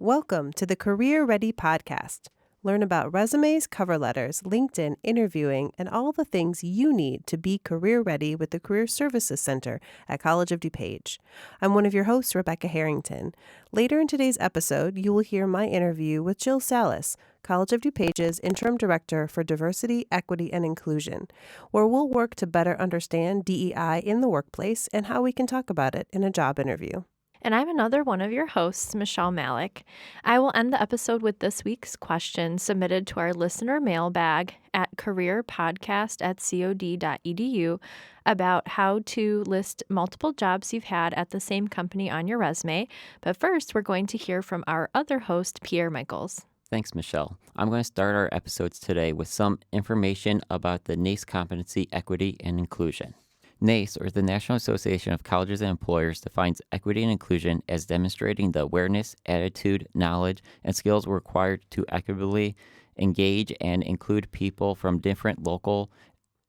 Welcome to the Career Ready podcast. Learn about resumes, cover letters, LinkedIn, interviewing, and all the things you need to be career ready with the Career Services Center at College of DuPage. I'm one of your hosts, Rebecca Harrington. Later in today's episode, you will hear my interview with Jill Salas, College of DuPage's Interim Director for Diversity, Equity, and Inclusion, where we'll work to better understand DEI in the workplace and how we can talk about it in a job interview. And I'm another one of your hosts, Michelle Malik. I will end the episode with this week's question submitted to our listener mailbag at careerpodcast@cod.edu about how to list multiple jobs you've had at the same company on your resume. But first, we're going to hear from our other host, Pierre Michaels. Thanks, Michelle. I'm going to start our episodes today with some information about the NACE competency, equity, and inclusion. NACE, or the National Association of Colleges and Employers, defines equity and inclusion as demonstrating the awareness, attitude, knowledge, and skills required to equitably engage and include people from different local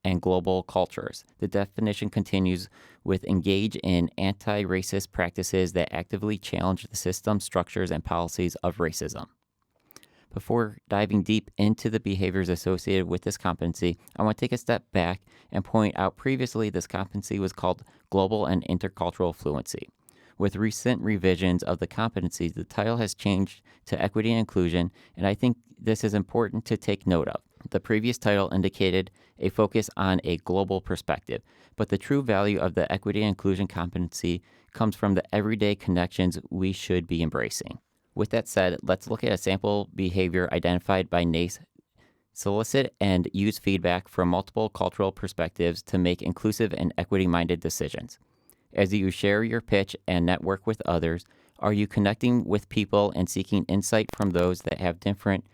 and global cultures. The definition continues with engage in anti-racist practices that actively challenge the system, structures, and policies of racism. Before diving deep into the behaviors associated with this competency, I want to take a step back and point out previously this competency was called Global and Intercultural Fluency. With recent revisions of the competencies, the title has changed to Equity and Inclusion, and I think this is important to take note of. The previous title indicated a focus on a global perspective, but the true value of the Equity and Inclusion competency comes from the everyday connections we should be embracing. With that said, let's look at a sample behavior identified by NACE. Solicit and use feedback from multiple cultural perspectives to make inclusive and equity-minded decisions. As you share your pitch and network with others, are you connecting with people and seeking insight from those that have different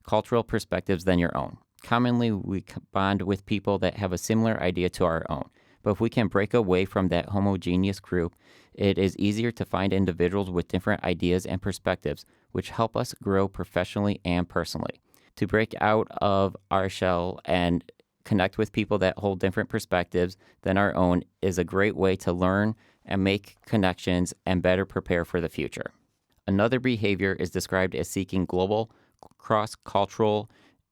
cultural perspectives than your own? Commonly, we bond with people that have a similar idea to our own. But if we can break away from that homogeneous group, it is easier to find individuals with different ideas and perspectives, which help us grow professionally and personally. To break out of our shell and connect with people that hold different perspectives than our own is a great way to learn and make connections and better prepare for the future. Another behavior is described as seeking global, cross-cultural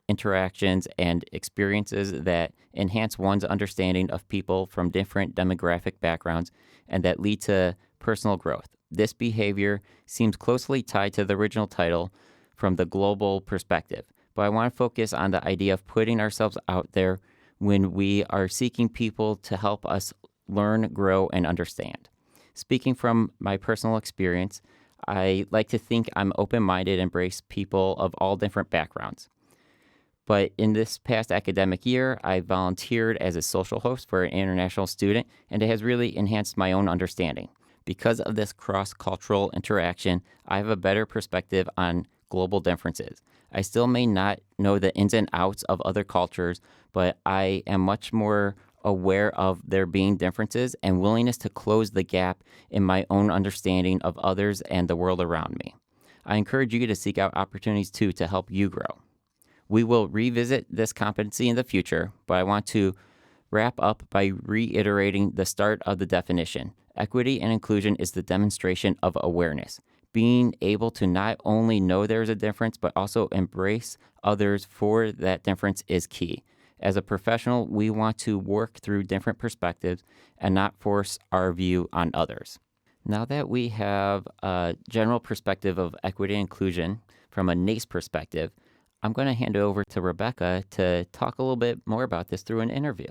interactions and experiences that enhance one's understanding of people from different demographic backgrounds and that lead to personal growth. This behavior seems closely tied to the original title from the global perspective, but I want to focus on the idea of putting ourselves out there when we are seeking people to help us learn, grow, and understand. Speaking from my personal experience, I like to think I'm open-minded and embrace people of all different backgrounds. But in this past academic year, I volunteered as a social host for an international student, and it has really enhanced my own understanding. Because of this cross-cultural interaction, I have a better perspective on global differences. I still may not know the ins and outs of other cultures, but I am much more aware of there being differences and willingness to close the gap in my own understanding of others and the world around me. I encourage you to seek out opportunities too to help you grow. We will revisit this competency in the future, but I want to wrap up by reiterating the start of the definition. Equity and inclusion is the demonstration of awareness. Being able to not only know there is a difference, but also embrace others for that difference is key. As a professional, we want to work through different perspectives and not force our view on others. Now that we have a general perspective of equity and inclusion from a NACE perspective, I'm going to hand it over to Rebecca to talk a little bit more about this through an interview.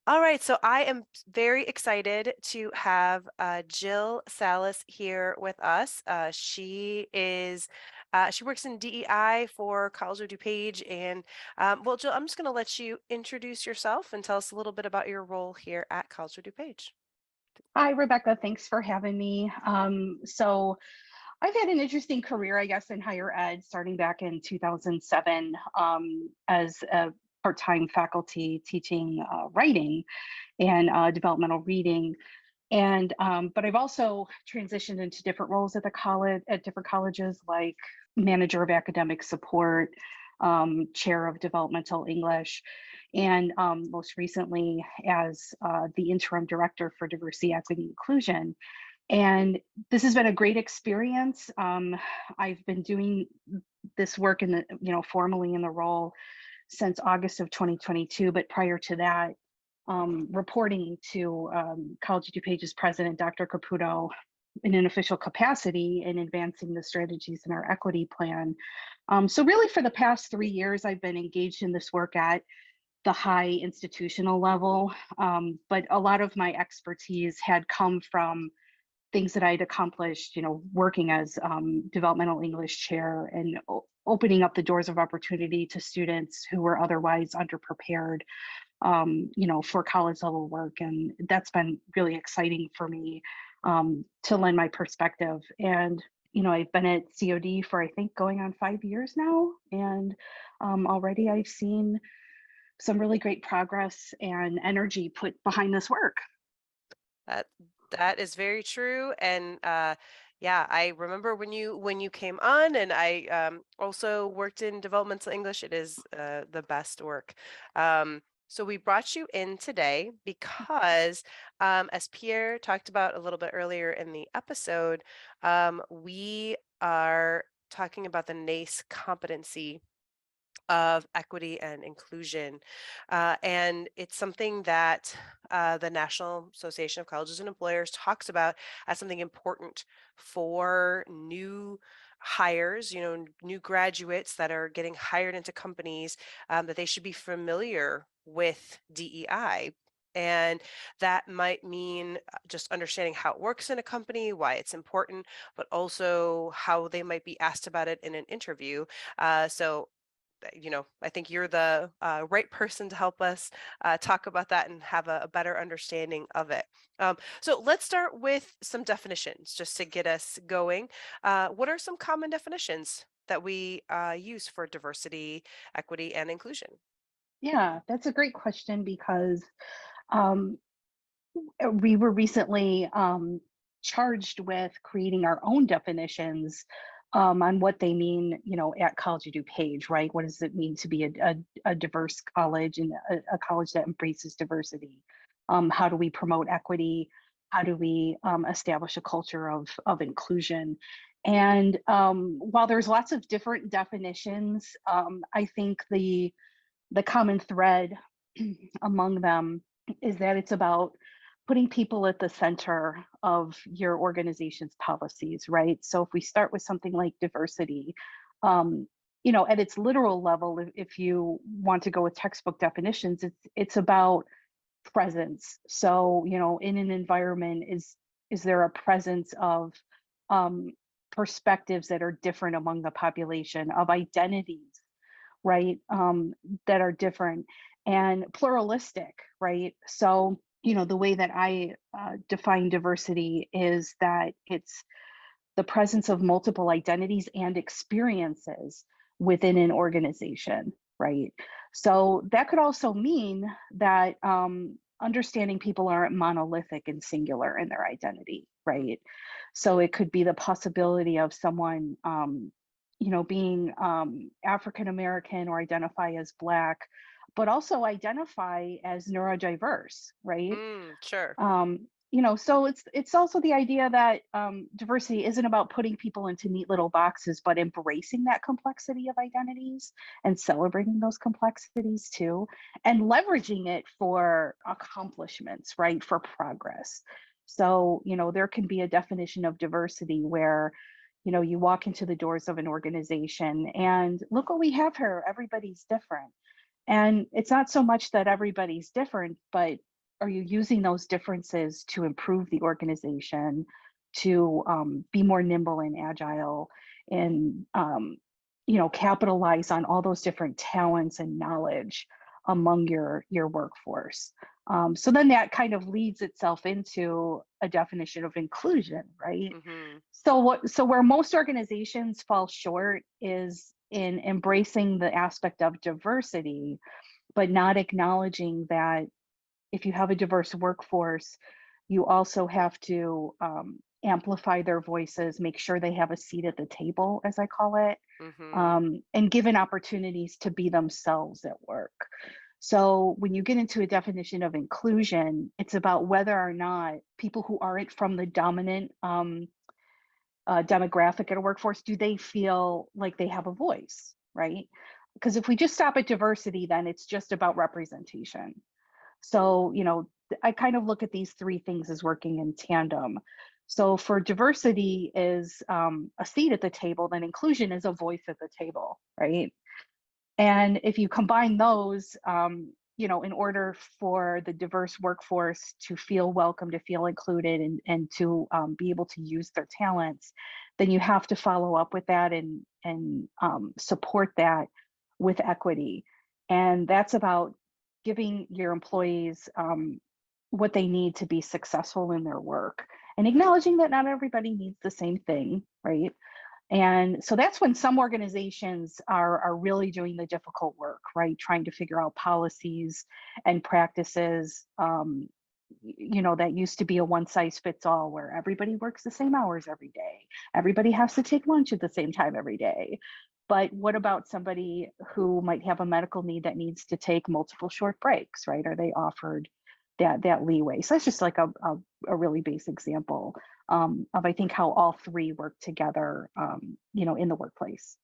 All right, so I am very excited to have Jill Salas here with us. She works in DEI for College of DuPage, and well, Jill, I'm just going to let you introduce yourself and tell us a little bit about your role here at College of DuPage. Hi, Rebecca. Thanks for having me. So I've had an interesting career, I guess, in higher ed, starting back in 2007 as a part-time faculty teaching writing and developmental reading. And but I've also transitioned into different roles at the college, at different colleges, like manager of academic support, chair of developmental English, and most recently as the interim director for diversity, equity, inclusion. And this has been a great experience. I've been doing this work in the, formally in the role since August of 2022. But prior to that, reporting to College of DuPage's president, Dr. Caputo, in an official capacity in advancing the strategies in our equity plan. So really for the past 3 years, I've been engaged in this work at the high institutional level. But a lot of my expertise had come from things that I'd accomplished, working as developmental English chair and opening up the doors of opportunity to students who were otherwise underprepared, for college level work. And that's been really exciting for me to lend my perspective. And, I've been at COD for, I think, going on 5 years now. And already I've seen some really great progress and energy put behind this work. That that is very true, and yeah, I remember when you came on, and I also worked in developmental English. It is the best work. So we brought you in today because, as Pierre talked about a little bit earlier in the episode, we are talking about the NACE competency of equity and inclusion. And it's something that the National Association of Colleges and Employers talks about as something important for new hires, new graduates that are getting hired into companies, that they should be familiar with DEI. And that might mean just understanding how it works in a company, why it's important, but also how they might be asked about it in an interview. So I think you're the right person to help us talk about that and have a better understanding of it. So let's start with some definitions just to get us going. What are some common definitions that we use for diversity, equity, and inclusion? Yeah, that's a great question because um, we were recently charged with creating our own definitions on what they mean, at College of DuPage, right? What does it mean to be a diverse college and a college that embraces diversity? How do we promote equity? How do we establish a culture of inclusion? And while there's lots of different definitions, I think the common thread among them is that it's about putting people at the center of your organization's policies, right? So if we start with something like diversity, um, at its literal level, if you want to go with textbook definitions, it's about presence. So, in an environment, is there a presence of um, perspectives that are different among the population, of identities, right? That are different and pluralistic, right? So, the way that I define diversity is that it's the presence of multiple identities and experiences within an organization, right? So that could also mean that understanding people aren't monolithic and singular in their identity, right? So it could be the possibility of someone, being African American or identify as Black, but also identify as neurodiverse, right? Sure. So it's also the idea that diversity isn't about putting people into neat little boxes, but embracing that complexity of identities and celebrating those complexities too, and leveraging it for accomplishments, right? For progress. So, there can be a definition of diversity where, you walk into the doors of an organization and look what we have here. Everybody's different. And it's not so much that everybody's different, but are you using those differences to improve the organization, to be more nimble and agile, and capitalize on all those different talents and knowledge among your workforce? So then that kind of leads itself into a definition of inclusion, right? Hmm. So where most organizations fall short is in embracing the aspect of diversity, but not acknowledging that if you have a diverse workforce, you also have to amplify their voices, make sure they have a seat at the table, as I call it, Hmm. and given opportunities to be themselves at work. So when you get into a definition of inclusion, it's about whether or not people who aren't from the dominant demographic at a workforce, do they feel like they have a voice, right? Because if we just stop at diversity, then it's just about representation. So, I kind of look at these three things as working in tandem. So for diversity is a seat at the table, then inclusion is a voice at the table, right? And if you combine those, in order for the diverse workforce to feel welcome, to feel included, and to be able to use their talents, then you have to follow up with that and support that with equity. And that's about giving your employees what they need to be successful in their work and acknowledging that not everybody needs the same thing, right? And so that's when some organizations are really doing the difficult work, right? Trying to figure out policies and practices. That used to be a one size fits all where everybody works the same hours every day. Everybody has to take lunch at the same time every day. But what about somebody who might have a medical need that needs to take multiple short breaks, right? Are they offered that leeway? So that's just like a really base example of I think how all three work together, in the workplace.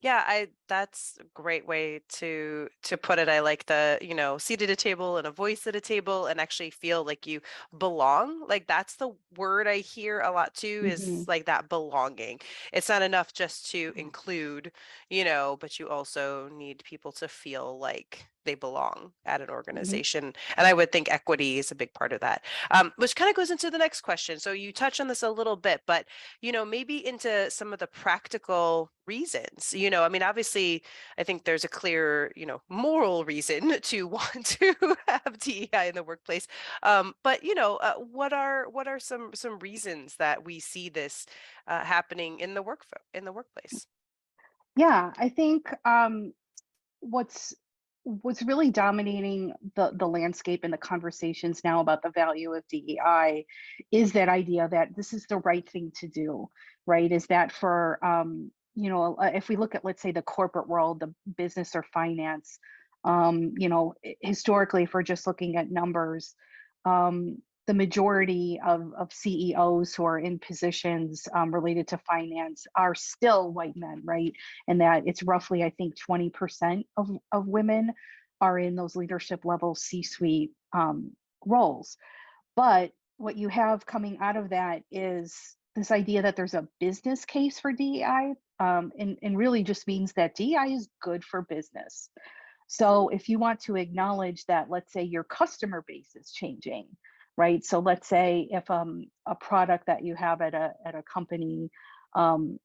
Yeah, that's a great way to put it. I like the, seat at a table and a voice at a table and actually feel like you belong. Like that's the word I hear a lot too, is Hmm. like that belonging. It's not enough just to include, but you also need people to feel like they belong at an Hmm. organization. And I would think equity is a big part of that. Which kind of goes into the next question. So you touched on this a little bit, but maybe into some of the practical reasons. I mean, obviously, I think there's a clear, moral reason to want to have DEI in the workplace. But what are some reasons that we see this happening in the workplace? Yeah, I think what's what's really dominating the landscape and the conversations now about the value of DEI is that idea that this is the right thing to do, right? Is that for if we look at, let's say, the corporate world, the business or finance, historically, if we're just looking at numbers, the majority of CEOs who are in positions related to finance are still white men, right? And that it's roughly, I think, 20% of women are in those leadership level C-suite roles. But what you have coming out of that is this idea that there's a business case for DEI, and really just means that DEI is good for business. So if you want to acknowledge that, let's say your customer base is changing, right? So let's say if a product that you have at a company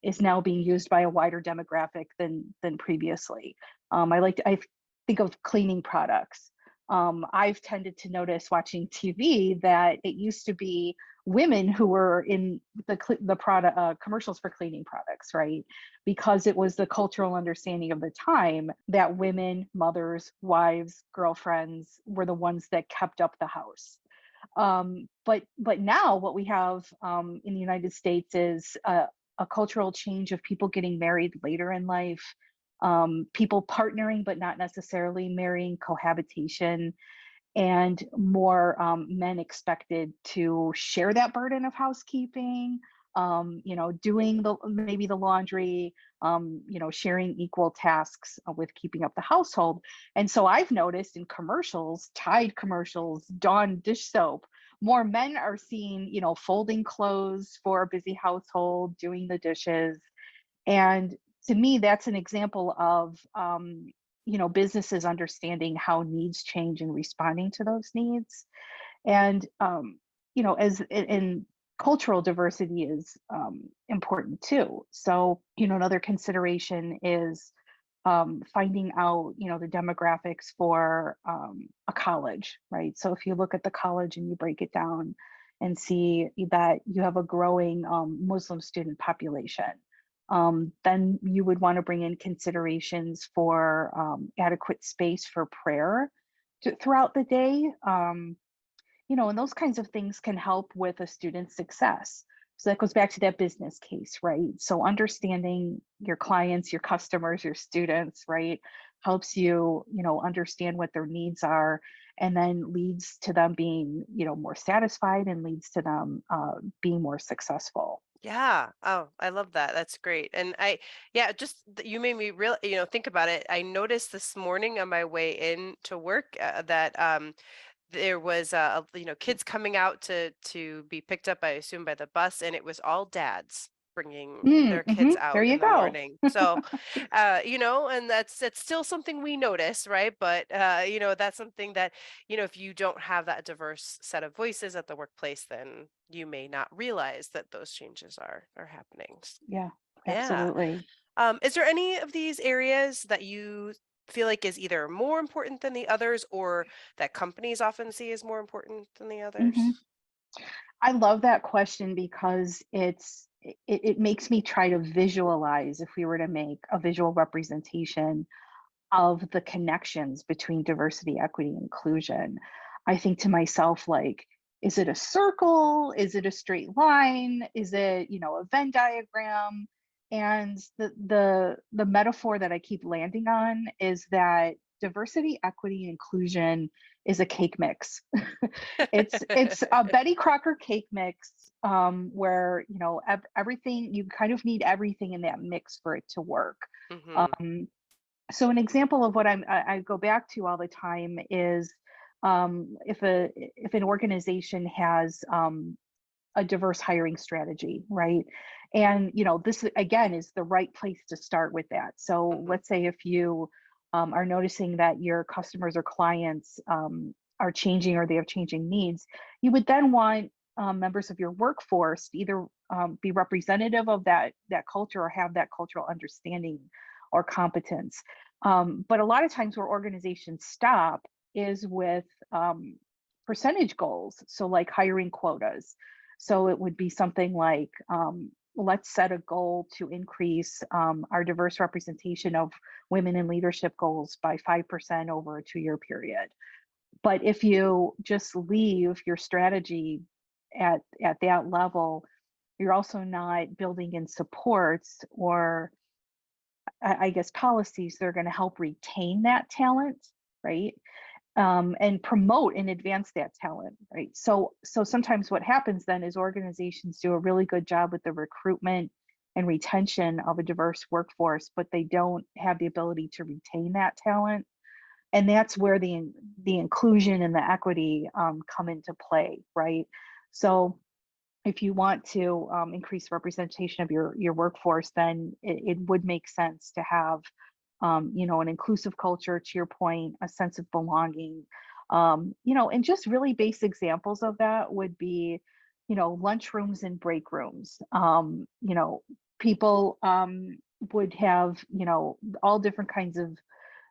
is now being used by a wider demographic than previously. I think of cleaning products. I've tended to notice watching TV that it used to be women who were in the product commercials for cleaning products, right? Because it was the cultural understanding of the time that women, mothers, wives, girlfriends were the ones that kept up the house. But now what we have in the United States is a cultural change of people getting married later in life, people partnering but not necessarily marrying, cohabitation, and more men expected to share that burden of housekeeping, doing maybe the laundry, sharing equal tasks with keeping up the household. And so I've noticed in commercials, Tide commercials, Dawn dish soap, more men are seen, folding clothes for a busy household, doing the dishes. And to me, that's an example of businesses understanding how needs change and responding to those needs. And as in cultural diversity is important too. So another consideration is finding out the demographics for a college, right? So if you look at the college and you break it down and see that you have a growing Muslim student population, then you would want to bring in considerations for adequate space for prayer throughout the day. And those kinds of things can help with a student's success. So that goes back to that business case, right? So understanding your clients, your customers, your students, right? helps you, understand what their needs are, and then leads to them being, more satisfied, and leads to them being more successful. Yeah. Oh, I love that. That's great. And yeah, just you made me real, think about it. I noticed this morning on my way in to work that there was kids coming out to be picked up, I assume, by the bus, and it was all dads bringing their kids There out you in the go. morning. So and that's still something we notice, right? But that's something that, if you don't have that diverse set of voices at the workplace, then you may not realize that those changes are happening. Yeah, Yeah. absolutely. Is there any of these areas that you feel like is either more important than the others, or that companies often see as more important than the hmm others? I love that question because it makes me try to visualize, if we were to make a visual representation of the connections between diversity, equity, and inclusion. I think to myself, like, is it a circle? Is it a straight line? Is it, a Venn diagram? And the metaphor that I keep landing on is that diversity, equity, and inclusion is a cake mix. It's a Betty Crocker cake mix, where everything, you kind of need everything in that mix for it to work. Mhm. Um, so an example of what I go back to all the time is, if an organization has a diverse hiring strategy, right? And this again is the right place to start with that. So Mhm. let's say if you are noticing that your customers or clients are changing, or they have changing needs, you would then want members of your workforce to either be representative of that culture, or have that cultural understanding or competence. But a lot of times where organizations stop is with percentage goals. So like hiring quotas. So it would be something like, let's set a goal to increase our diverse representation of women in leadership goals by 5% over a 2-year period. But if you just leave your strategy at that level, you're also not building in supports, or I guess policies that are going to help retain that talent, right? And promote and advance that talent, right? So sometimes what happens then is organizations do a really good job with the recruitment and retention of a diverse workforce, but they don't have the ability to retain that talent. And that's where the inclusion and the equity come into play, right? So if you want to increase representation of your workforce, then it would make sense to have an inclusive culture, to your point, a sense of belonging. And just really base examples of that would be, lunchrooms and break rooms. People would have, all different kinds of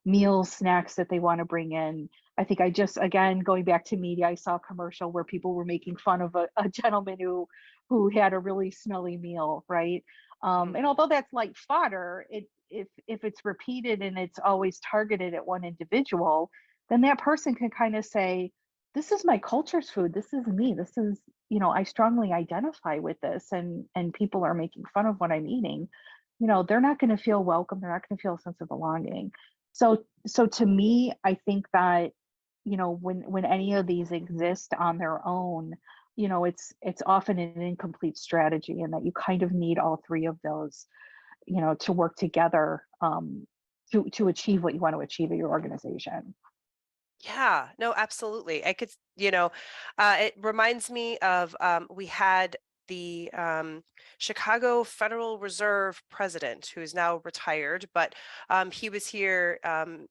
meals, snacks that they want to bring in. I think I just, again, going back to media, I saw a commercial where people were making fun of a gentleman who had a really smelly meal, right? And Mhm. although that's light fodder, if it's repeated and it's always targeted at one individual, then that person can kind of say, "This is my culture's food. This is me. This is, I strongly identify with this, and people are making fun of what I'm eating." They're not going to feel welcome. They're not going to feel a sense of belonging. So to me, I think that, when any of these exist on their own, it's often an incomplete strategy, and that you kind of need all three of those, to work together, to achieve what you want to achieve at your organization. Yeah, no, absolutely. I could, it reminds me of we had the Chicago Federal Reserve president who's now retired, but he was here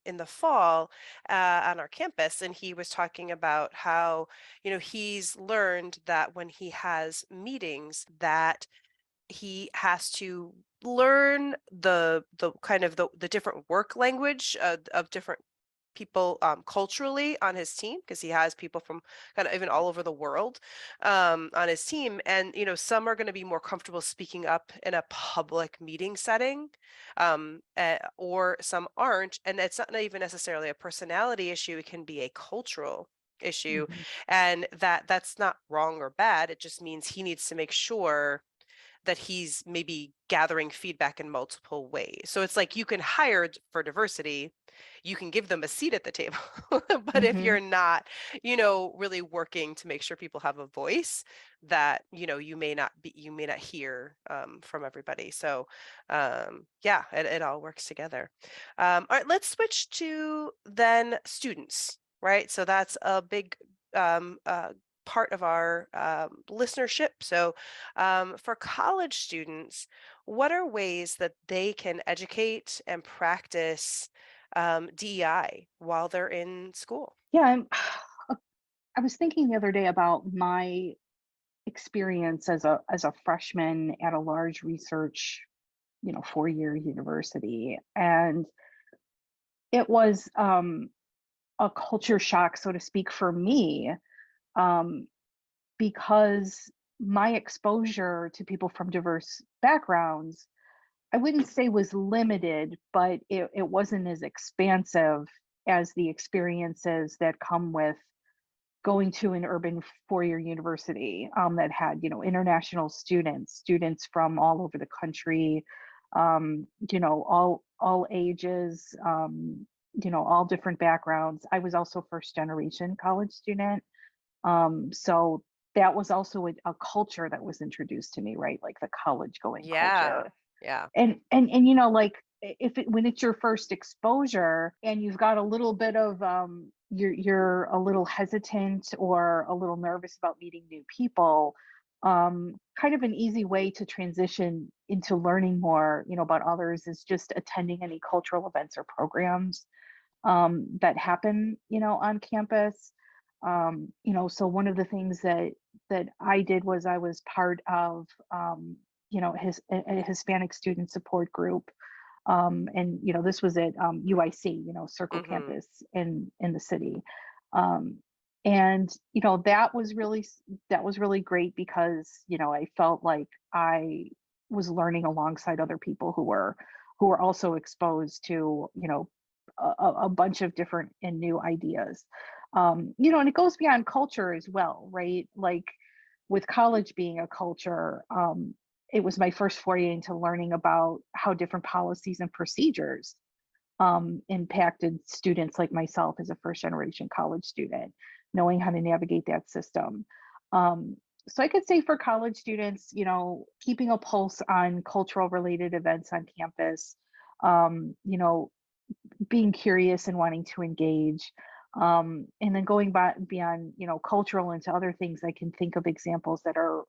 in the fall on our campus, and he was talking about how, he's learned that when he has meetings, that he has to learn the kind of the different work language of different people culturally on his team, because he has people from kind of even all over the world on his team, and some are going to be more comfortable speaking up in a public meeting setting, or some aren't, and it's not even necessarily a personality issue, it can be a cultural issue, Mhm. and that's not wrong or bad, it just means he needs to make sure that he's maybe gathering feedback in multiple ways. So it's like you can hire for diversity, you can give them a seat at the table, but if Hmm. you're not, really working to make sure people have a voice, that you may not hear from everybody. So yeah, it all works together. All right, let's switch to then students, right? So that's a big part of our listenership. So for college students, what are ways that they can educate and practice DEI while they're in school? Yeah, I was thinking the other day about my experience as a freshman at a large research, 4-year university, and it was a culture shock, so to speak, for me, um, because my exposure to people from diverse backgrounds, I wouldn't say was limited, but it wasn't as expansive as the experiences that come with going to an urban 4-year university, that had, international students from all over the country, all ages, all different backgrounds. I was also first generation college student, so that was also a culture that was introduced to me, right? Like the college going Yeah. culture. Yeah. And like, when it's your first exposure and you've got a little bit of you're a little hesitant or a little nervous about meeting new people, kind of an easy way to transition into learning more, about others is just attending any cultural events or programs that happen, on campus. So one of the things that I did was I was part of, a Hispanic student support group, and this was at UIC, Circle Mm-hmm. Campus in the city, um, and that was really great because I felt like I was learning alongside other people who were also exposed to a bunch of different and new ideas, and it goes beyond culture as well, right? Like with college being a culture, it was my first foray into learning about how different policies and procedures impacted students like myself as a first generation college student, knowing how to navigate that system. Um, so I could say for college students, keeping a pulse on cultural related events on campus, um, you know, being curious and wanting to engage, and then going beyond cultural into other things. I can think of examples that are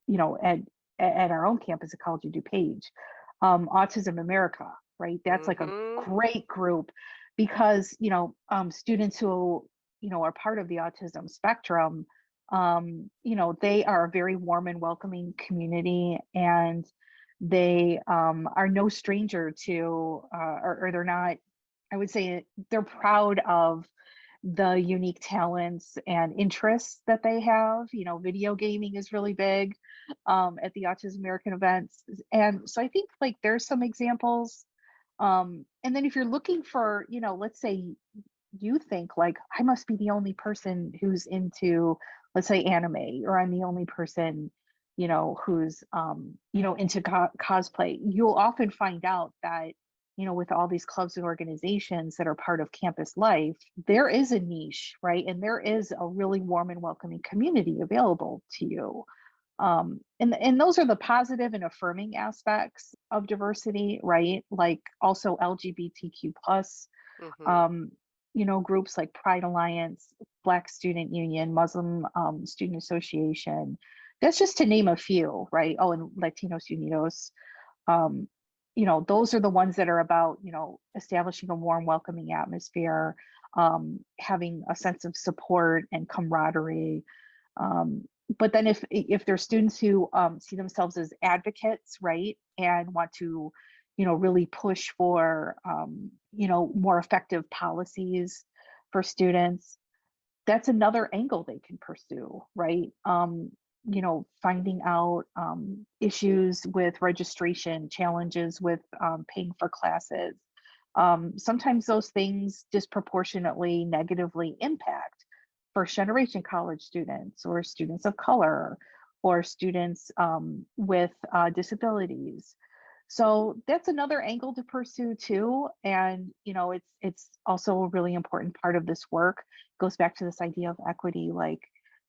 at our own campus at College of DuPage, Autism America, right? That's like a Mm-hmm. great group because students who are part of the autism spectrum, they are a very warm and welcoming community, and they are no stranger to or they're not, I would say they're proud of the unique talents and interests that they have. Video gaming is really big at the Autism American events. And so I think like there's some examples. And then if you're looking for, let's say you think like, I must be the only person who's into, let's say, anime, or I'm the only person, who's, into cosplay, you'll often find out that, with all these clubs and organizations that are part of campus life, there is a niche, right? And there is a really warm and welcoming community available to you. And those are the positive and affirming aspects of diversity, right? Like also LGBTQ plus, Mm-hmm. um, groups like Pride Alliance, Black Student Union, Muslim Student Association. That's just to name a few, right? Oh, and Latinos Unidos. Um, those are the ones that are about, establishing a warm, welcoming atmosphere, having a sense of support and camaraderie. Um, but then if there's students who see themselves as advocates, right, and want to, really push for, more effective policies for students, that's another angle they can pursue, right? Finding out issues with registration, challenges with paying for classes. Sometimes those things disproportionately negatively impact first generation college students or students of color, or students with disabilities. So that's another angle to pursue too. And it's also a really important part of this work. Goes back to this idea of equity. Like,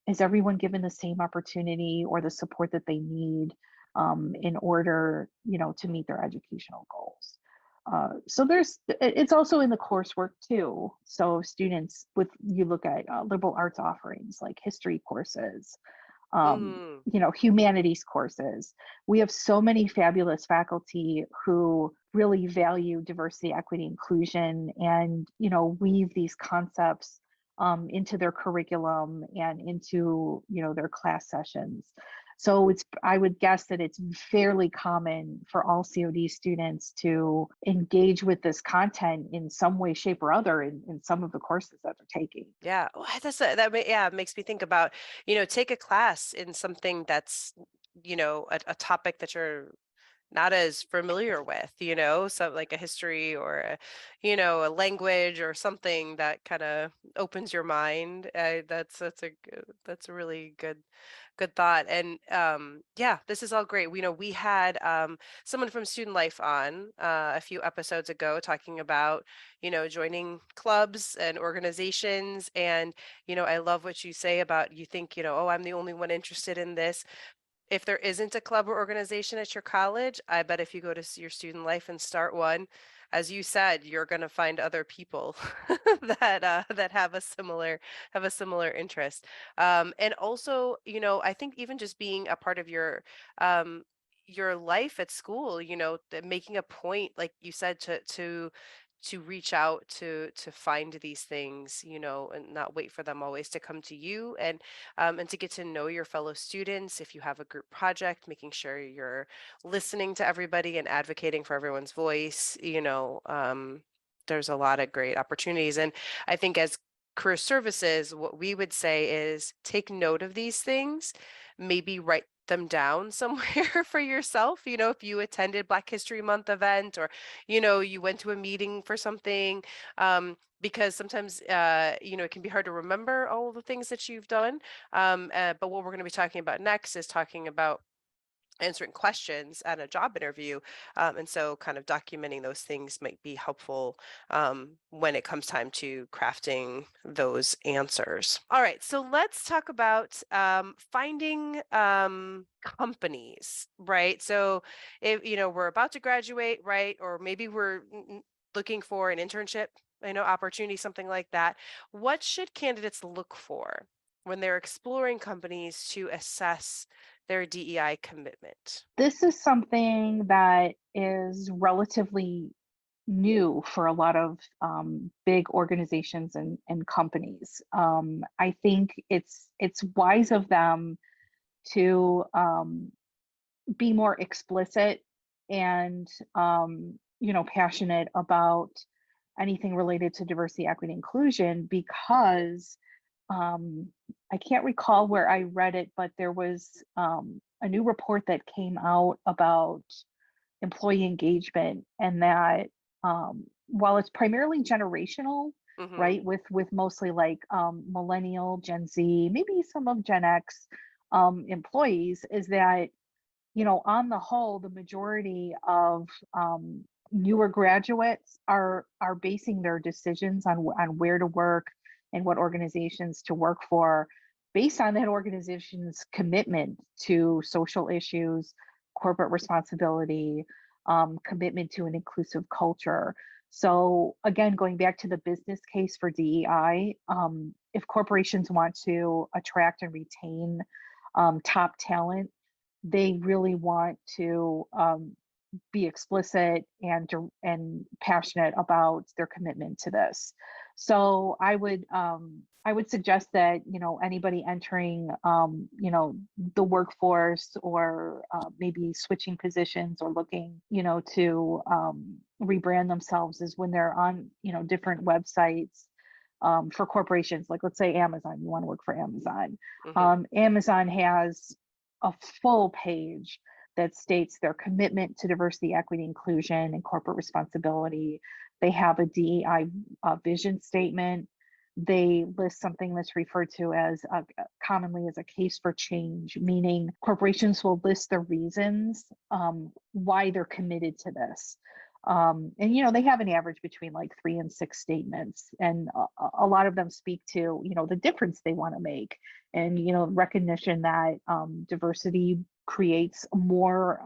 is everyone given the same opportunity or the support that they need in order, to meet their educational goals? So it's also in the coursework too. So students you look at liberal arts offerings like history courses, Mm. humanities courses. We have so many fabulous faculty who really value diversity, equity, inclusion, and weave these concepts into their curriculum and into their class sessions. So I would guess that it's fairly common for all COD students to engage with this content in some way, shape, or other in some of the courses that they're taking. Yeah. Oh, it makes me think about, take a class in something that's, a topic that you're not as familiar with, so like a history or a language or something that kind of opens your mind. That's a really good thought. And yeah, this is all great. We had someone from Student Life on a few episodes ago talking about joining clubs and organizations. And I love what you say about, you think, oh, I'm the only one interested in this. If there isn't a club or organization at your college, I bet if you go to your student life and start one, as you said, you're going to find other people that have a similar interest. And also, I think even just being a part of your life at school, making a point, like you said, to reach out to find these things, and not wait for them always to come to you, and to get to know your fellow students. If you have a group project, making sure you're listening to everybody and advocating for everyone's voice. There's a lot of great opportunities. And I think as career services, what we would say is take note of these things, maybe write them down somewhere for yourself. If you attended Black History Month event, or you went to a meeting for something, because sometimes it can be hard to remember all the things that you've done. But what we're going to be talking about next is talking about answering questions at a job interview. And so kind of documenting those things might be helpful when it comes time to crafting those answers. All right, so let's talk about finding companies, right? So if we're about to graduate, right, or maybe we're looking for an internship, opportunity, something like that. What should candidates look for when they're exploring companies to assess their DEI commitment? This is something that is relatively new for a lot of big organizations and companies. I think it's wise of them to be more explicit and passionate about anything related to diversity, equity, inclusion, because I can't recall where I read it, but there was a new report that came out about employee engagement, and that while it's primarily generational, Mm-hmm. right, with mostly like millennial, Gen Z, maybe some of Gen X employees, is that on the whole, the majority of newer graduates are basing their decisions on where to work and what organizations to work for based on that organization's commitment to social issues, corporate responsibility, commitment to an inclusive culture. So again, going back to the business case for DEI, if corporations want to attract and retain top talent, they really want to be explicit and passionate about their commitment to this. So I would suggest that anybody entering the workforce, or maybe switching positions or looking to rebrand themselves, is when they're on different websites for corporations, like let's say Amazon. You want to work for Amazon. Mm-hmm. Amazon has a full page that states their commitment to diversity, equity, inclusion, and corporate responsibility. They have a DEI vision statement. they list something that's referred to as commonly as a case for change, meaning corporations will list the reasons why they're committed to this. And they have an average between like 3 and 6 statements, and a lot of them speak to the difference they want to make, and recognition that diversity creates more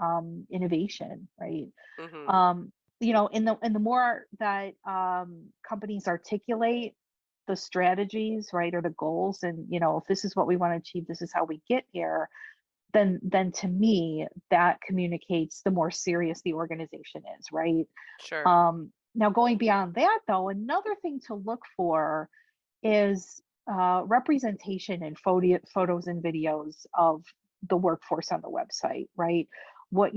innovation, right? Mhm. um, and the more that companies articulate the strategies, right, or the goals, and if this is what we want to achieve, this is how we get here, then to me that communicates the more serious the organization is, right? Sure. Now, going beyond that, though, another thing to look for is representation in photos and videos of the workforce on the website, right? What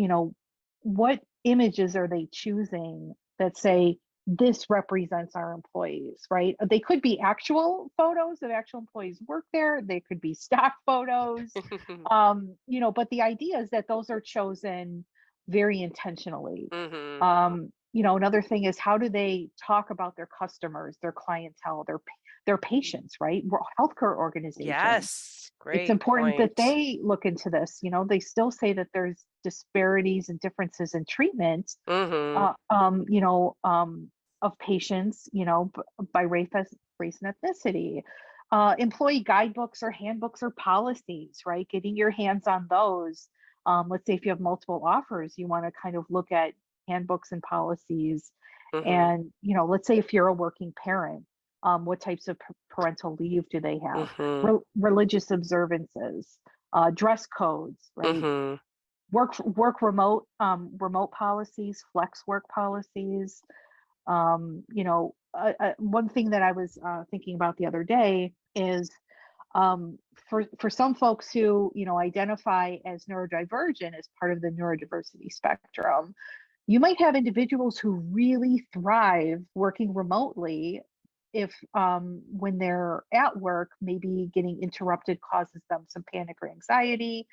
images are they choosing that say this represents our employees, right? They could be actual photos of actual employees work there. They could be stock photos, but the idea is that those are chosen very intentionally. Mhm. Another thing is, how do they talk about their customers, their clientele, their patients, right? We're healthcare organizations. Yes, It's great important that point. they look into this. They still say that there's disparities and differences in treatment, Mhm. uh, um, you know, um, of patients, by race and ethnicity. Employee guidebooks or handbooks or policies, right? Getting your hands on those. Let's say if you have multiple offers, you want to kind of look at handbooks and policies. Mhm. And, let's say if you're a working parent, what types of parental leave do they have? Mhm. Religious observances, dress codes, right? Mhm. Remote policies, flex work policies. One thing that I was thinking about the other day is, for some folks who identify as neurodivergent as part of the neurodiversity spectrum, you might have individuals who really thrive working remotely. If when they're at work, maybe getting interrupted causes them some panic or anxiety.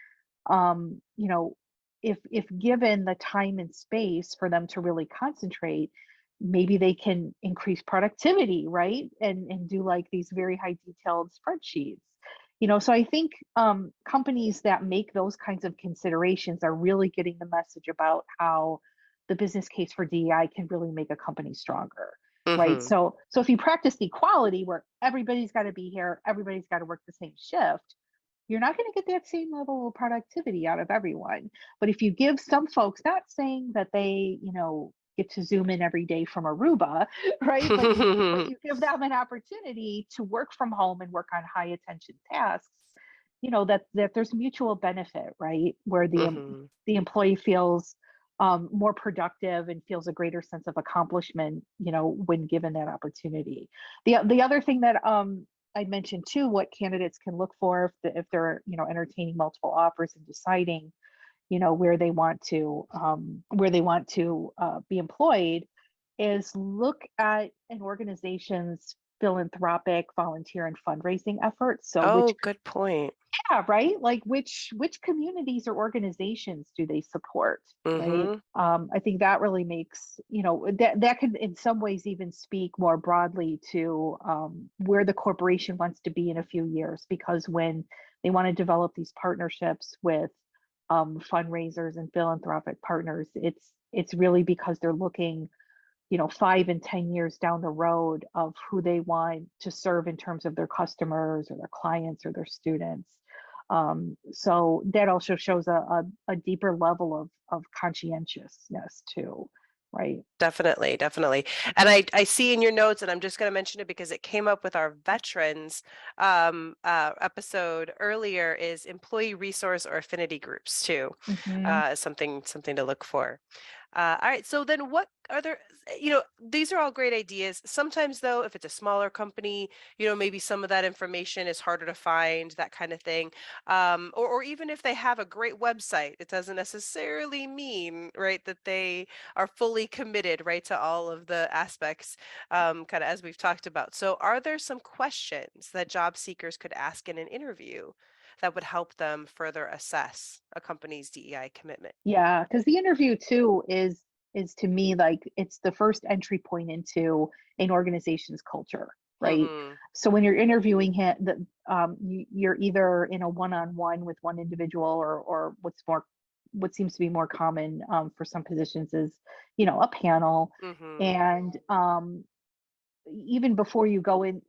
um, you know, if given the time and space for them to really concentrate, maybe they can increase productivity, right? And do like these very high detailed spreadsheets. So I think companies that make those kinds of considerations are really getting the message about how the business case for DEI can really make a company stronger. Right. Mhm. So if you practice equality where everybody's got to be here, everybody's got to work the same shift, you're not going to get that same level of productivity out of everyone. But if you give some folks, not saying that they, get to zoom in every day from Aruba, right? But you give them an opportunity to work from home and work on high attention tasks, that there's mutual benefit, right? Where Mhm. the employee feels more productive and feels a greater sense of accomplishment, when given that opportunity. The other thing that I mentioned too, what candidates can look for if they're entertaining multiple offers and deciding where they want to be employed, is look at an organization's philanthropic, volunteer, and fundraising efforts. So which, Oh, good point. yeah, right, like which communities or organizations do they support, right? Mhm. I think that really makes, that could in some ways even speak more broadly to where the corporation wants to be in a few years, because when they want to develop these partnerships with fundraisers and philanthropic partners, it's really because they're looking 5 and 10 years down the road of who they want to serve in terms of their customers or their clients or their students. So that also shows a deeper level of conscientiousness too, right? Definitely, definitely. And I see in your notes, and I'm just going to mention it because it came up with our veterans episode earlier, is employee resource or affinity groups too, Hmm. something to look for. All right. So then what are there, these are all great ideas. Sometimes though, if it's a smaller company, maybe some of that information is harder to find, that kind of thing. Or even if they have a great website, it doesn't necessarily mean, right, that they are fully committed, right, to all of the aspects, kind of as we've talked about. So are there some questions that job seekers could ask in an interview that would help them further assess a company's DEI commitment? Yeah, because the interview too is to me like it's the first entry point into an organization's culture. right? Mhm. So when you're interviewing him, you're either in a one-on-one with one individual, or what seems to be more common for some positions is, a panel. Mhm. And even before you go in,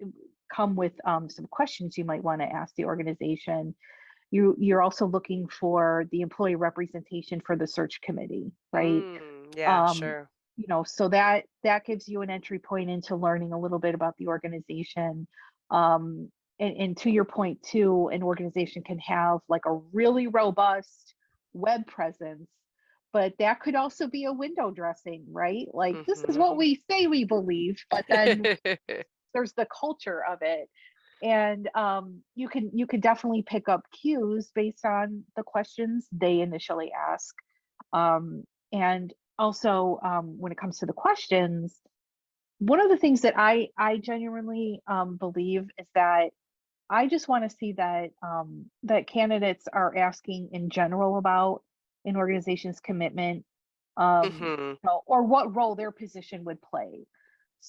come with some questions you might want to ask the organization. You're also looking for the employee representation for the search committee, right? Yeah, um, sure. so that gives you an entry point into learning a little bit about the organization. um, and to your point too, an organization can have like a really robust web presence, but that could also be a window dressing, right? Like, this is what Mhm. we say we believe, but then there's the culture of it. And you can definitely pick up cues based on the questions they initially ask. And also, when it comes to the questions, one of the things that I genuinely believe is that I just want to see that that candidates are asking in general about an organization's commitment, Mhm. or what role their position would play.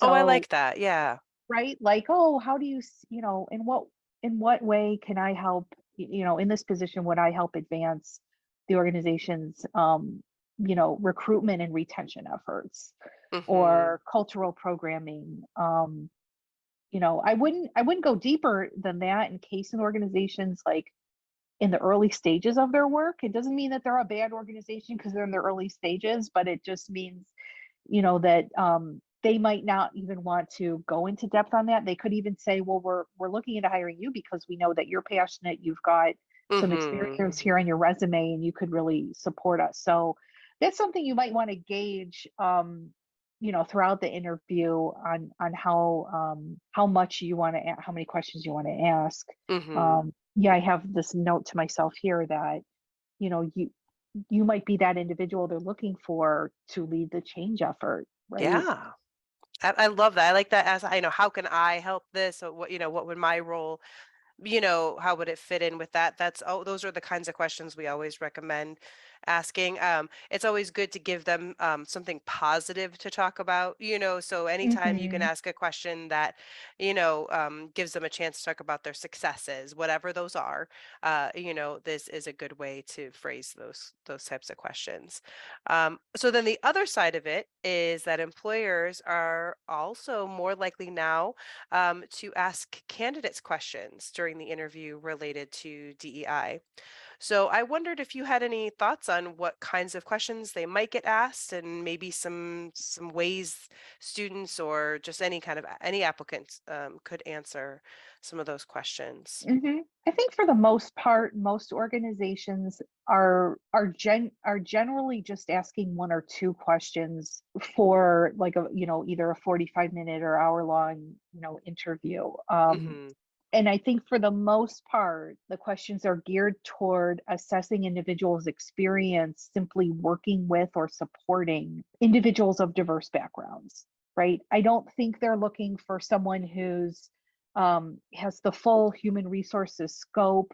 Oh, I So, like that. Yeah. right, like, oh, how do you, in what way can I help, in this position, would I help advance the organization's recruitment and retention efforts, Mhm. or cultural programming. I wouldn't go deeper than that in case an organization's like in the early stages of their work. It doesn't mean that they're a bad organization because they're in the early stages, but it just means, that they might not even want to go into depth on that. They could even say, well, we're looking into hiring you because we know that you're passionate, you've got some Mhm. experience here on your resume, and you could really support us. So that's something you might want to gauge, throughout the interview, on how much you want to, how many questions you want to ask. Mhm. Yeah, I have this note to myself here that, you might be that individual they're looking for to lead the change effort, right? Yeah. I love that. I like that. As I know, how can I help this? Or what would my role, how would it fit in with that? Those are the kinds of questions we always recommend asking. It's always good to give them something positive to talk about, so anytime you can Mhm. ask a question that, gives them a chance to talk about their successes, whatever those are, this is a good way to phrase those types of questions. So then the other side of it is that employers are also more likely now to ask candidates questions during the interview related to DEI. So I wondered if you had any thoughts on what kinds of questions they might get asked, and maybe some ways students or just any applicants could answer some of those questions. Mhm. I think for the most part, most organizations are generally just asking one or two questions for like either a 45-minute or hour-long, interview. Hmm. And I think for the most part, the questions are geared toward assessing individuals' experience simply working with or supporting individuals of diverse backgrounds, right? I don't think they're looking for someone who's has the full human resources scope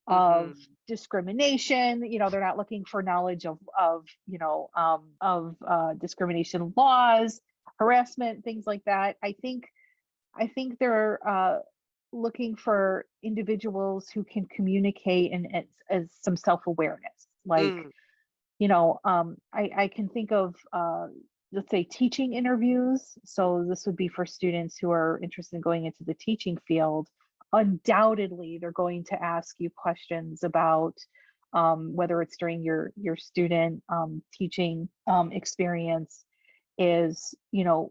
of Hmm. discrimination. They're not looking for knowledge of discrimination laws, harassment, things like that. I think they're looking for individuals who can communicate, and as some self-awareness. Like, Mm. I can think of, let's say, teaching interviews. So this would be for students who are interested in going into the teaching field. Undoubtedly, they're going to ask you questions about, whether it's during your student teaching experience, is,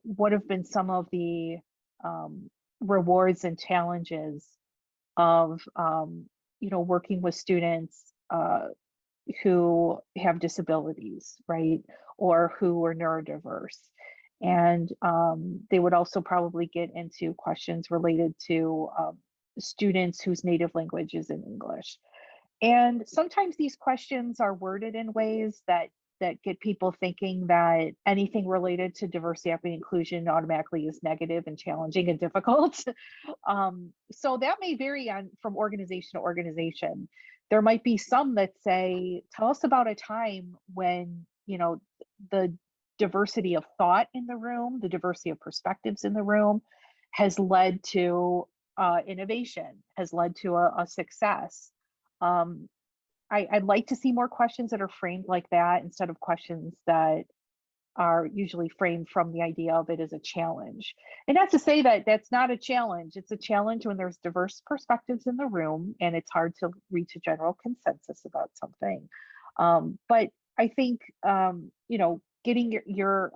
what have been some of the um, rewards and challenges of, working with students who have disabilities, right? Or who are neurodiverse. And they would also probably get into questions related to students whose native language is in English. And sometimes these questions are worded in ways that get people thinking that anything related to diversity, equity, inclusion automatically is negative and challenging and difficult. So that may vary from organization to organization. There might be some that say, "Tell us about a time when the diversity of thought in the room, the diversity of perspectives in the room has led to innovation, has led to a success. Um, I'd like to see more questions that are framed like that instead of questions that are usually framed from the idea of it as a challenge. And not to say that that's not a challenge. It's a challenge when there's diverse perspectives in the room and it's hard to reach a general consensus about something. But I think, getting your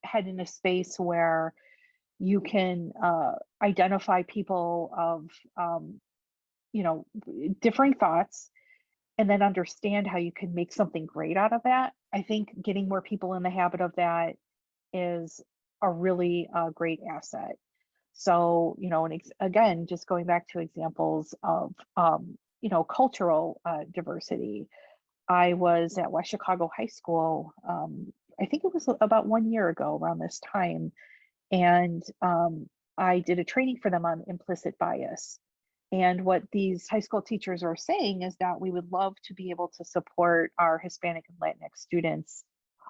head in a space where you can identify people of, differing thoughts and then understand how you can make something great out of that. I think getting more people in the habit of that is a really great asset. So, and again, just going back to examples of, cultural diversity. I was at West Chicago High School. I think it was about 1 year ago around this time. And I did a training for them on implicit bias. And what these high school teachers are saying is that we would love to be able to support our Hispanic and Latinx students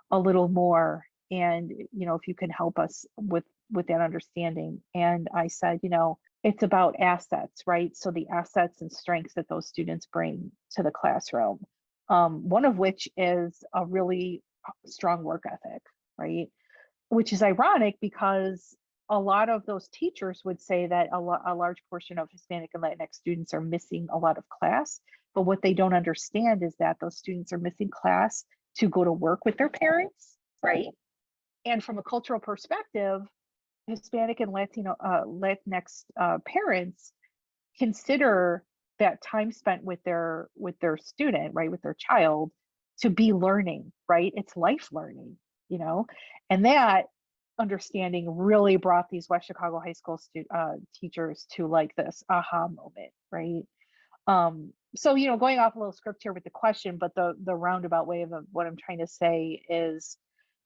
a little more. And, if you can help us with that understanding. And I said, it's about assets, right? So the assets and strengths that those students bring to the classroom. One of which is a really strong work ethic, right? Which is ironic because a lot of those teachers would say that a large portion of Hispanic and Latinx students are missing a lot of class. But what they don't understand is that those students are missing class to go to work with their parents, right? And from a cultural perspective, Hispanic and Latinx parents consider that time spent with their student, right, with their child, to be learning, right? It's life learning, and that understanding really brought these West Chicago High School teachers to like this aha moment, right? So going off a little script here with the question, but the roundabout way of what I'm trying to say is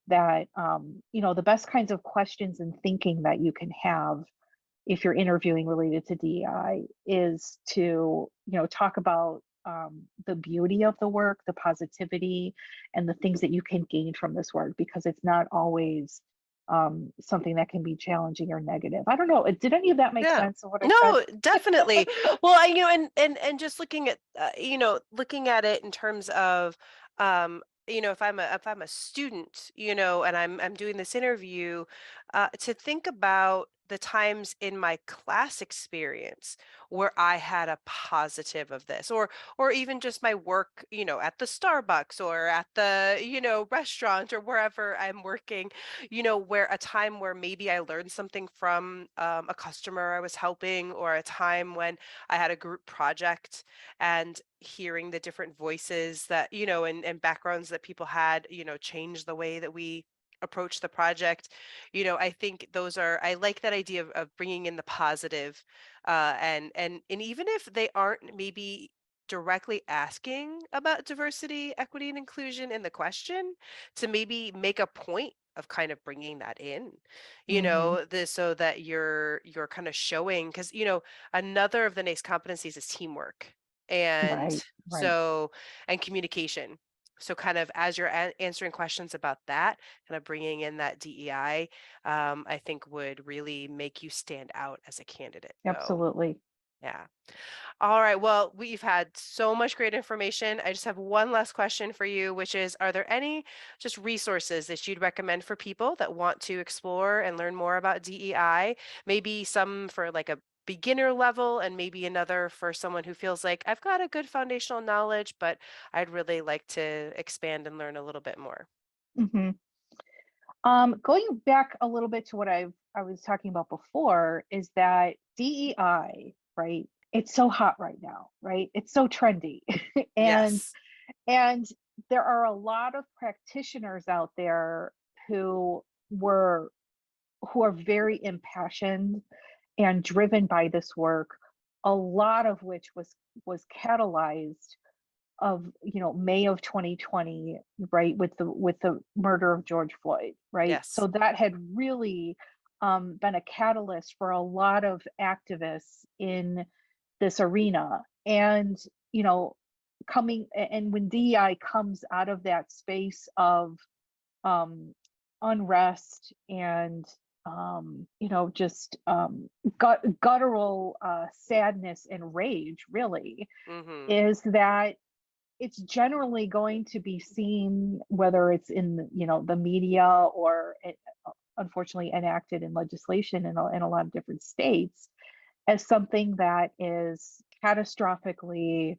that the best kinds of questions and thinking that you can have if you're interviewing related to DEI is to talk about the beauty of the work, the positivity, and the things that you can gain from this work, because it's not always something that can be challenging or negative. I don't know. Did any of that make Yeah. sense of what I No, said? definitely. Well, and just looking at, looking at it in terms of, if I'm a student, and I'm doing this interview, to think about the times in my class experience where I had a positive of this, or even just my work, at the Starbucks or at the, restaurant or wherever I'm working, where a time where maybe I learned something from a customer I was helping, or a time when I had a group project, and hearing the different voices that, and backgrounds that people had, change the way that we approach the project. I think I like that idea of bringing in the positive, and even if they aren't maybe directly asking about diversity, equity, and inclusion in the question, to maybe make a point of kind of bringing that in, Hmm. so that you're kind of showing, because another of the NACE competencies is teamwork, and Right, right. so and communication. So kind of as you're answering questions about that, kind of bringing in that DEI, I think would really make you stand out as a candidate. So Absolutely. yeah. All right. Well, we've had so much great information. I just have one last question for you, which is, are there any just resources that you'd recommend for people that want to explore and learn more about DEI? Maybe some for like a beginner level, and maybe another for someone who feels like I've got a good foundational knowledge, but I'd really like to expand and learn a little bit more. Hmm. Going back a little bit to what I was talking about before is that DEI, right? It's so hot right now, right? It's so trendy. and Yes. and there are a lot of practitioners out there who were who are very impassioned and driven by this work, a lot of which was catalyzed of May of 2020, right, with the murder of George Floyd, right? Yes. So that had really been a catalyst for a lot of activists in this arena. And you know and when DEI comes out of that space of um unrest and just guttural sadness and rage, really, Mhm. is that it's generally going to be seen, whether it's in the media or unfortunately enacted in legislation in a lot of different states, as something that is catastrophically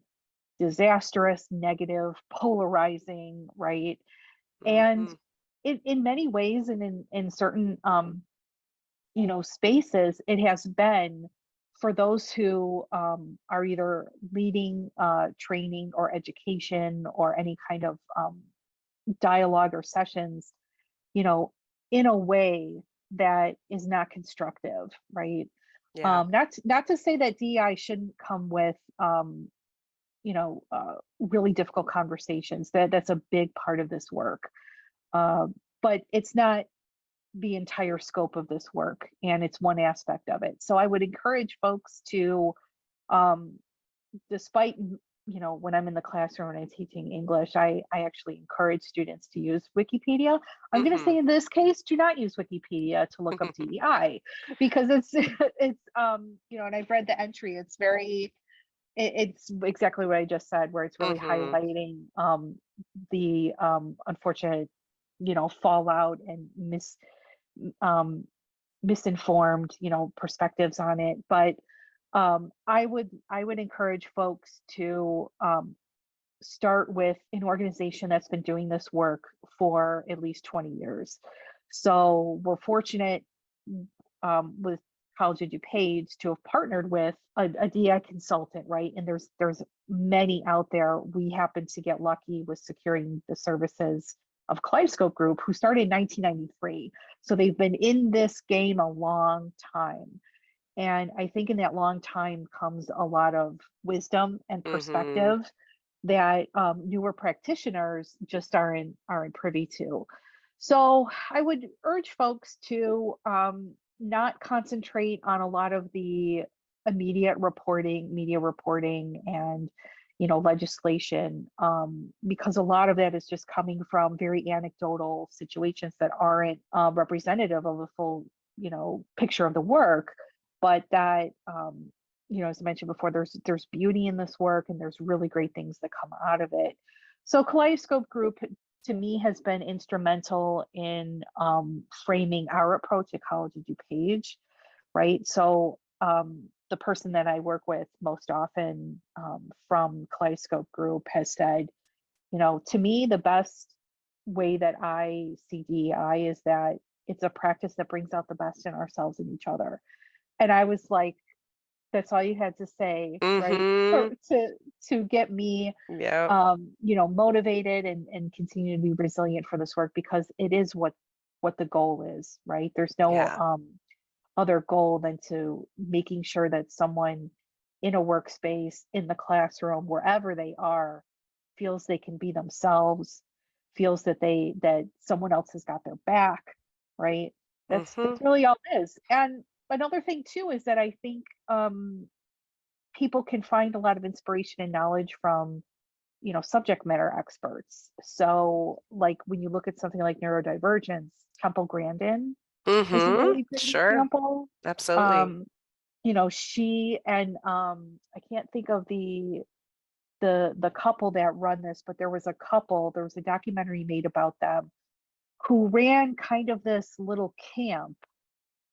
disastrous, negative, polarizing, right? And Mhm. in many ways, and in certain spaces, it has been for those who are either leading training or education or any kind of dialogue or sessions, you know, in a way that is not constructive, right? Yeah. Not to say that DEI shouldn't come with really difficult conversations. That's a big part of this work, uh, but it's not the entire scope of this work, and it's one aspect of it. So I would encourage folks to, um, despite when I'm in the classroom and I'm teaching English, I actually encourage students to use Wikipedia. I'm going to say Mhm. in this case, do not use Wikipedia to look up DEI, because it's it's and I've read the entry. It's very it's exactly what I just said, where it's really Mhm. highlighting the unfortunate fallout and um, misinformed perspectives on it. But I would encourage folks to start with an organization that's been doing this work for at least 20 years. So we're fortunate with College of DuPage to have partnered with a DI consultant, right? And there's many out there. We happen to get lucky with securing the services of Kaleidoscope Group, who started in 1993. So they've been in this game a long time. And I think in that long time comes a lot of wisdom and Mhm. perspective that newer practitioners just aren't privy to. So I would urge folks to not concentrate on a lot of the immediate reporting, media reporting, and legislation, because a lot of that is just coming from very anecdotal situations that aren't representative of a full picture of the work. But that as I mentioned before, there's beauty in this work, and there's really great things that come out of it. So Kaleidoscope Group, to me, has been instrumental in framing our approach at College of DuPage, right? So the person that I work with most often from Kaleidoscope Group has said, to me, the best way that I see DEI is that it's a practice that brings out the best in ourselves and each other. And I was like, that's all you had to say, right? Mhm. To get me Yep. motivated and continue to be resilient for this work, because it is what the goal is, right? There's no Yeah. other goal than to making sure that someone in a workspace, in the classroom, wherever they are, feels they can be themselves, feels that someone else has got their back, right? That's Mhm. really all it is. And another thing too is that I think people can find a lot of inspiration and knowledge from subject matter experts. So like when you look at something like neurodivergence, Temple Grandin is a Mhm. really great Sure. example. Absolutely. um she and I can't think of the couple that run this, but there was a documentary made about them, who ran kind of this little camp,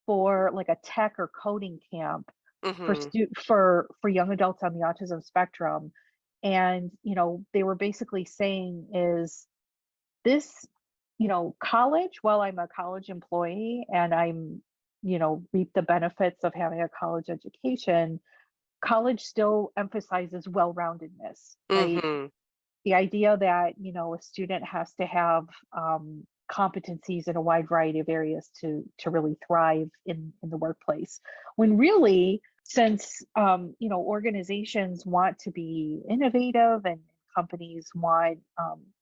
for like a tech or coding camp for Mhm. young adults on the autism spectrum. And they were basically saying is this, college, while I'm a college employee and I'm reap the benefits of having a college education, college still emphasizes well-roundedness, right? Mhm. The idea that a student has to have competencies in a wide variety of areas to really thrive in the workplace, when really, since organizations want to be innovative, and companies want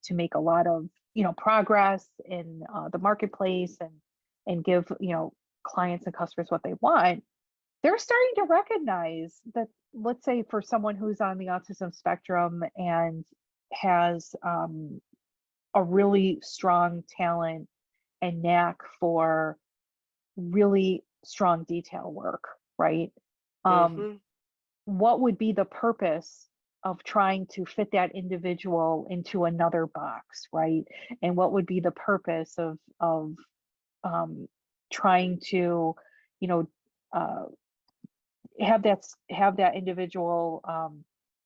to make a lot of progress in the marketplace, and give clients and customers what they want, they're starting to recognize that, let's say, for someone who's on the autism spectrum and has a really strong talent and knack for really strong detail work, right? Um, Mm-hmm. what would be the purpose of trying to fit that individual into another box, right? And what would be the purpose of um, trying to, you know, uh, have that individual,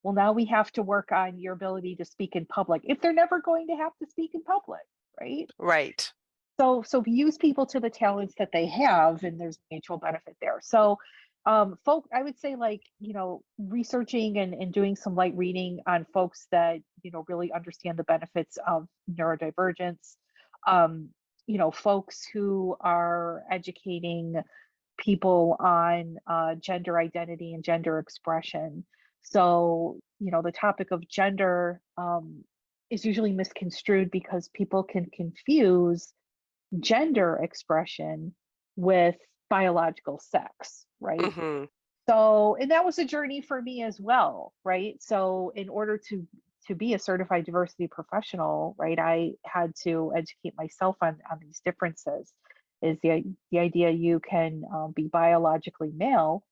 well, now we have to work on your ability to speak in public if they're never going to have to speak in public, right? Right. So use people to the talents that they have, and there's mutual benefit there. So folk, I would say, like, researching and doing some light reading on folks that, really understand the benefits of neurodivergence. um Folks who are educating people on gender identity and gender expression. So, the topic of gender is usually misconstrued because people can confuse gender expression with biological sex, right? Mm-hmm. So, and that was a journey for me as well, right? So, in order to be a certified diversity professional, right, I had to educate myself on these differences. Is the idea you can be biologically male,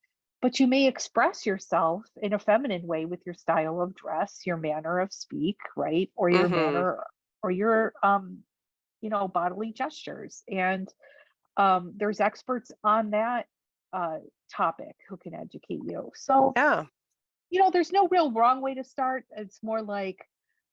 but you may express yourself in a feminine way with your style of dress, your manner of speak, right, or your Mm-hmm. manner, or your bodily gestures. And there's experts on that uh, topic who can educate you. So, Yeah. there's no real wrong way to start. It's more like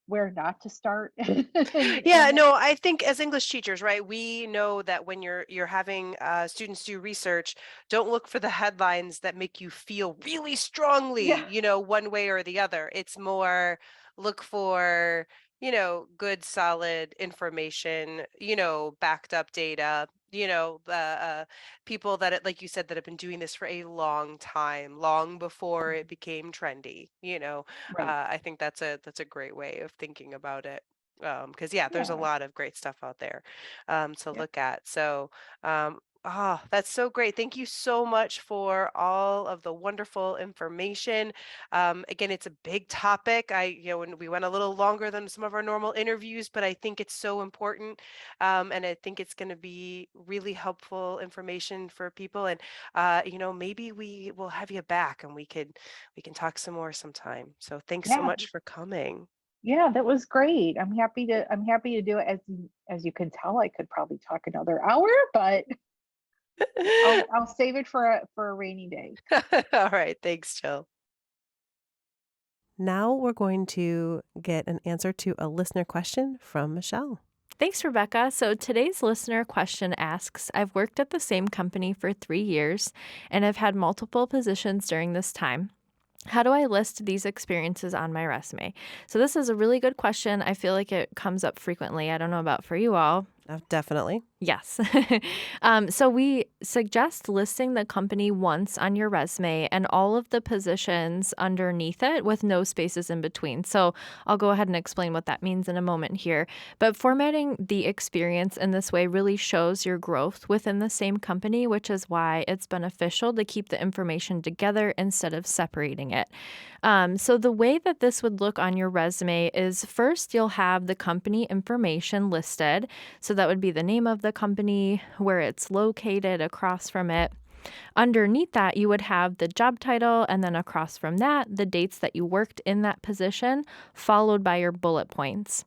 where not to start. Yeah, and no, I think as English teachers, right, we know that when you're having students do research, don't look for the headlines that make you feel really strongly, yeah, one way or the other. It's more look for, good, solid information, backed up data, people that, like you said, that have been doing this for a long time, long before it became trendy. right. I think that's a great way of thinking about it. Because yeah, there's a Yeah, lot of great stuff out there to yeah, look at. So, that's so great. Thank you so much for all of the wonderful information. Again, it's a big topic. When we went a little longer than some of our normal interviews, but I think it's so important, and I think it's going to be really helpful information for people. And maybe we will have you back, and we can talk some more sometime. So thanks so yeah, much for coming. yeah. That was great. I'm happy to do it. As you can tell, I could probably talk another hour, but I'll save it for a rainy day. All right. Thanks, Jill. Now we're going to get an answer to a listener question from Michelle. Thanks, Rebecca. So today's listener question asks, I've worked at the same company for 3 years and I've had multiple positions during this time. How do I list these experiences on my resume? So this is a really good question. I feel like it comes up frequently. I don't know about for you all. Definitely. Yes. So we suggest listing the company once on your resume and all of the positions underneath it with no spaces in between. So I'll go ahead and explain what that means in a moment here. But formatting the experience in this way really shows your growth within the same company, which is why it's beneficial to keep the information together instead of separating it. So the way that this would look on your resume is first you'll have the company information listed. So that would be the name of the company, where it's located across from it. Underneath that, you would have the job title, and then across from that, the dates that you worked in that position, followed by your bullet points.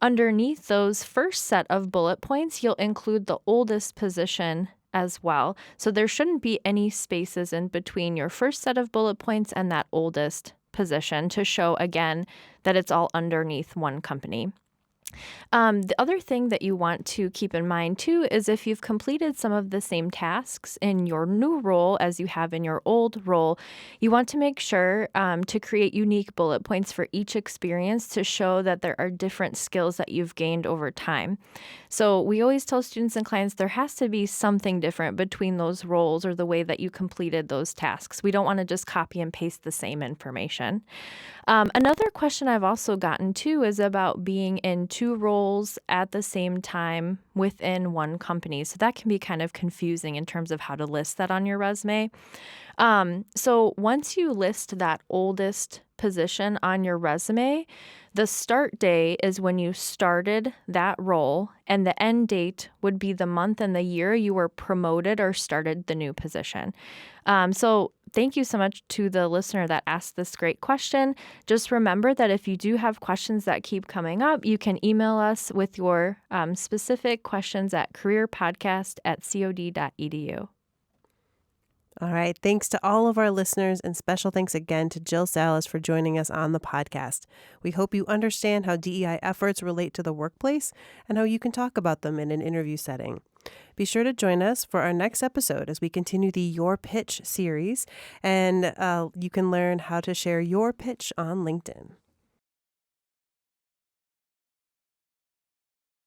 Underneath those first set of bullet points, you'll include the oldest position as well. So there shouldn't be any spaces in between your first set of bullet points and that oldest position to show again that it's all underneath one company. The other thing that you want to keep in mind too is if you've completed some of the same tasks in your new role as you have in your old role, you want to make sure to create unique bullet points for each experience to show that there are different skills that you've gained over time. So we always tell students and clients there has to be something different between those roles or the way that you completed those tasks. We don't want to just copy and paste the same information. Another question I've also gotten too is about being in two 2 roles at the same time within one company. So that can be kind of confusing in terms of how to list that on your resume. So once you list that oldest position on your resume, the start day is when you started that role, and the end date would be the month and the year you were promoted or started the new position. So thank you so much to the listener that asked this great question. Just remember that if you do have questions that keep coming up, you can email us with your specific questions at careerpodcast@cod.edu. All right. Thanks to all of our listeners, and special thanks again to Jill Salas for joining us on the podcast. We hope you understand how DEI efforts relate to the workplace and how you can talk about them in an interview setting. Be sure to join us for our next episode as we continue the Your Pitch series, and you can learn how to share your pitch on LinkedIn.